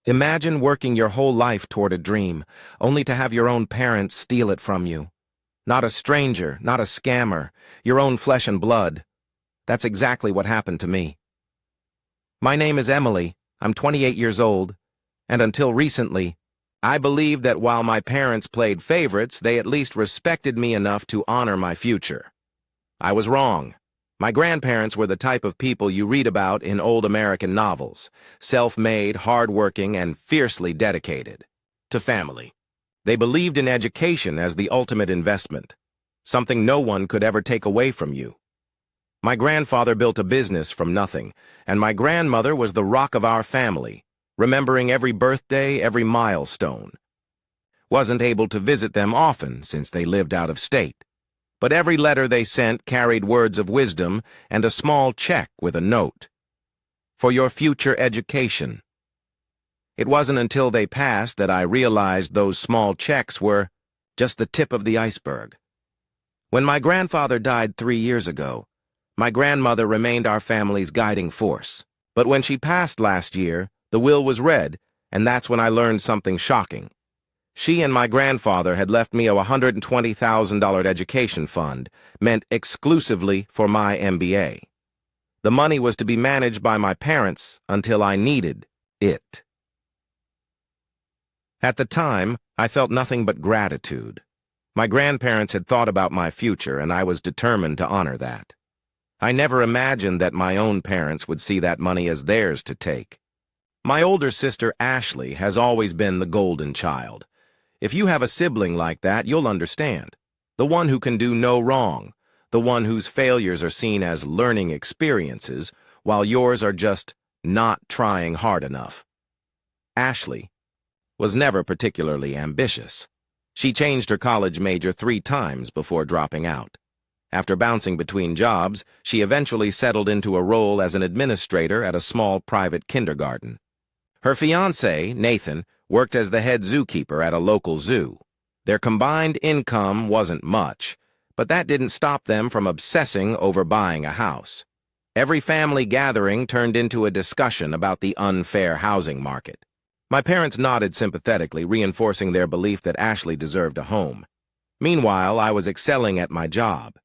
Imagine working your whole life toward a dream, only to have your own parents steal it from you. Not a stranger, not a scammer, your own flesh and blood. That's exactly what happened to me. My name is Emily. I'm 28 years old, and until recently, I believed that while my parents played favorites, they at least respected me enough to honor my future. I was wrong. My grandparents were the type of people you read about in old American novels, self-made, hard-working, and fiercely dedicated to family. They believed in education as the ultimate investment, something no one could ever take away from you. My grandfather built a business from nothing, and my grandmother was the rock of our family, remembering every birthday, every milestone. Wasn't able to visit them often since they lived out of state, but every letter they sent carried words of wisdom and a small check with a note. For your future education. It wasn't until they passed that I realized those small checks were just the tip of the iceberg. When my grandfather died 3 years ago, my grandmother remained our family's guiding force. But when she passed last year, the will was read, and that's when I learned something shocking. She and my grandfather had left me a $120,000 education fund, meant exclusively for my MBA. The money was to be managed by my parents until I needed it. At the time, I felt nothing but gratitude. My grandparents had thought about my future, and I was determined to honor that. I never imagined that my own parents would see that money as theirs to take. My older sister, Ashley, has always been the golden child. If you have a sibling like that, you'll understand. The one who can do no wrong, the one whose failures are seen as learning experiences, while yours are just not trying hard enough. Ashley was never particularly ambitious. She changed her college major 3 times before dropping out. After bouncing between jobs, she eventually settled into a role as an administrator at a small private kindergarten. Her fiancé, Nathan, worked as the head zookeeper at a local zoo. Their combined income wasn't much, but that didn't stop them from obsessing over buying a house. Every family gathering turned into a discussion about the unfair housing market. My parents nodded sympathetically, reinforcing their belief that Ashley deserved a home. Meanwhile, I was excelling at my job.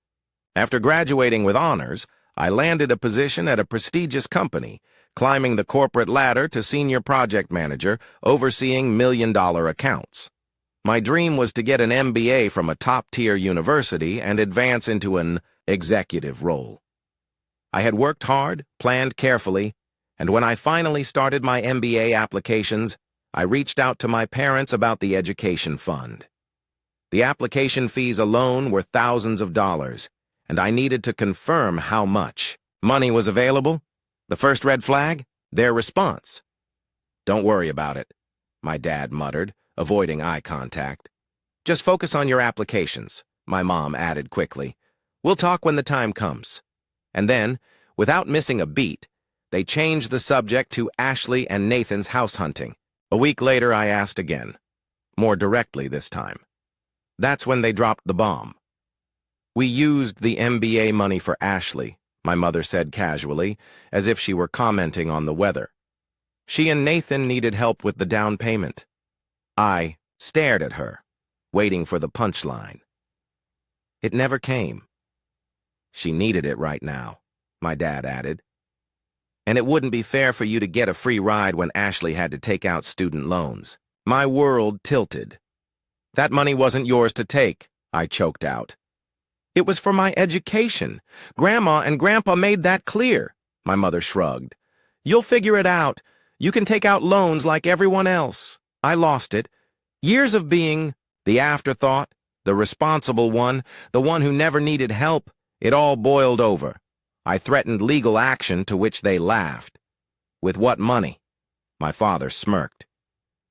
After graduating with honors, I landed a position at a prestigious company, climbing the corporate ladder to senior project manager, overseeing million-dollar accounts. My dream was to get an MBA from a top-tier university and advance into an executive role. I had worked hard, planned carefully, and when I finally started my MBA applications, I reached out to my parents about the education fund. The application fees alone were thousands of dollars, and I needed to confirm how much. Money was available? The first red flag? Their response. "Don't worry about it," my dad muttered, avoiding eye contact. "Just focus on your applications," my mom added quickly. "We'll talk when the time comes." And then, without missing a beat, they changed the subject to Ashley and Nathan's house hunting. A week later, I asked again, more directly this time. That's when they dropped the bomb. "We used the MBA money for Ashley," my mother said casually, as if she were commenting on the weather. "She and Nathan needed help with the down payment." I stared at her, waiting for the punchline. It never came. "She needed it right now," my dad added. "And it wouldn't be fair for you to get a free ride when Ashley had to take out student loans." My world tilted. "That money wasn't yours to take," I choked out. "It was for my education. Grandma and Grandpa made that clear," my mother shrugged. "You'll figure it out. You can take out loans like everyone else." I lost it. Years of being the afterthought, the responsible one, the one who never needed help, it all boiled over. I threatened legal action, to which they laughed. "With what money?" My father smirked.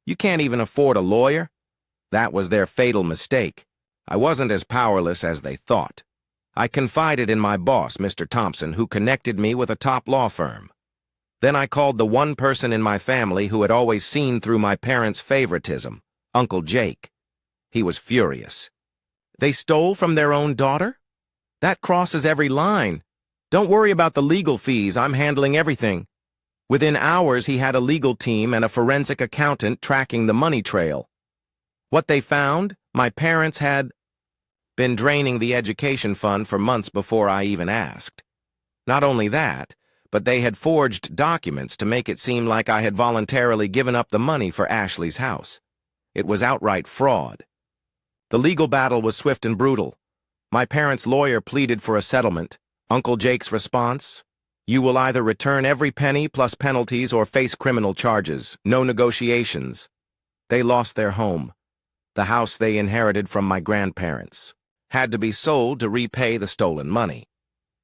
"You can't even afford a lawyer?" That was their fatal mistake. I wasn't as powerless as they thought. I confided in my boss, Mr. Thompson, who connected me with a top law firm. Then I called the one person in my family who had always seen through my parents' favoritism, Uncle Jake. He was furious. "They stole from their own daughter? That crosses every line. Don't worry about the legal fees. I'm handling everything." Within hours, he had a legal team and a forensic accountant tracking the money trail. What they found? My parents had been draining the education fund for months before I even asked. Not only that, but they had forged documents to make it seem like I had voluntarily given up the money for Ashley's house. It was outright fraud. The legal battle was swift and brutal. My parents' lawyer pleaded for a settlement. Uncle Jake's response? You will either return every penny plus penalties or face criminal charges. No negotiations. They lost their home. The house they inherited from my grandparents had to be sold to repay the stolen money.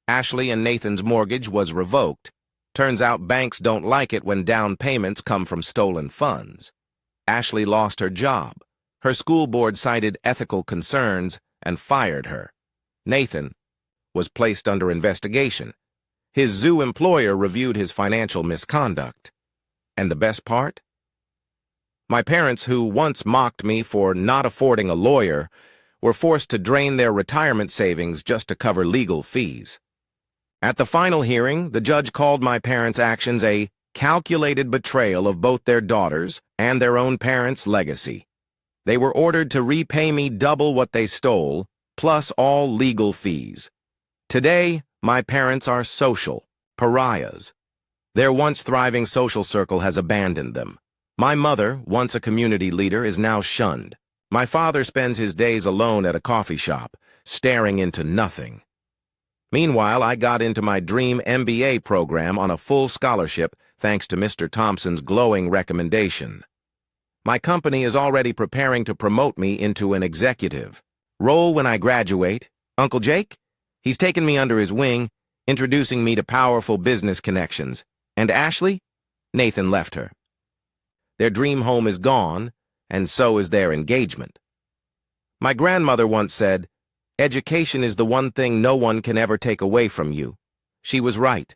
Ashley and Nathan's mortgage was revoked. Turns out banks don't like it when down payments come from stolen funds. Ashley lost her job. Her school board cited ethical concerns and fired her. Nathan was placed under investigation. His zoo employer reviewed his financial misconduct. And the best part? My parents, who once mocked me for not affording a lawyer, were forced to drain their retirement savings just to cover legal fees. At the final hearing, the judge called my parents' actions a calculated betrayal of both their daughters and their own parents' legacy. They were ordered to repay me double what they stole, plus all legal fees. Today, my parents are social pariahs. Their once thriving social circle has abandoned them. My mother, once a community leader, is now shunned. My father spends his days alone at a coffee shop, staring into nothing. Meanwhile, I got into my dream MBA program on a full scholarship thanks to Mr. Thompson's glowing recommendation. My company is already preparing to promote me into an executive role when I graduate. Uncle Jake? He's taken me under his wing, introducing me to powerful business connections. And Ashley? Nathan left her. Their dream home is gone, and so is their engagement. My grandmother once said, "Education is the one thing no one can ever take away from you." She was right.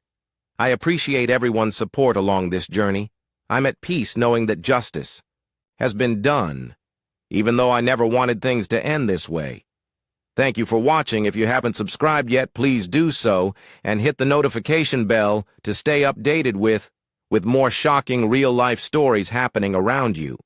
I appreciate everyone's support along this journey. I'm at peace knowing that justice has been done, even though I never wanted things to end this way. Thank you for watching. If you haven't subscribed yet, please do so, and hit the notification bell to stay updated with more shocking real-life stories happening around you.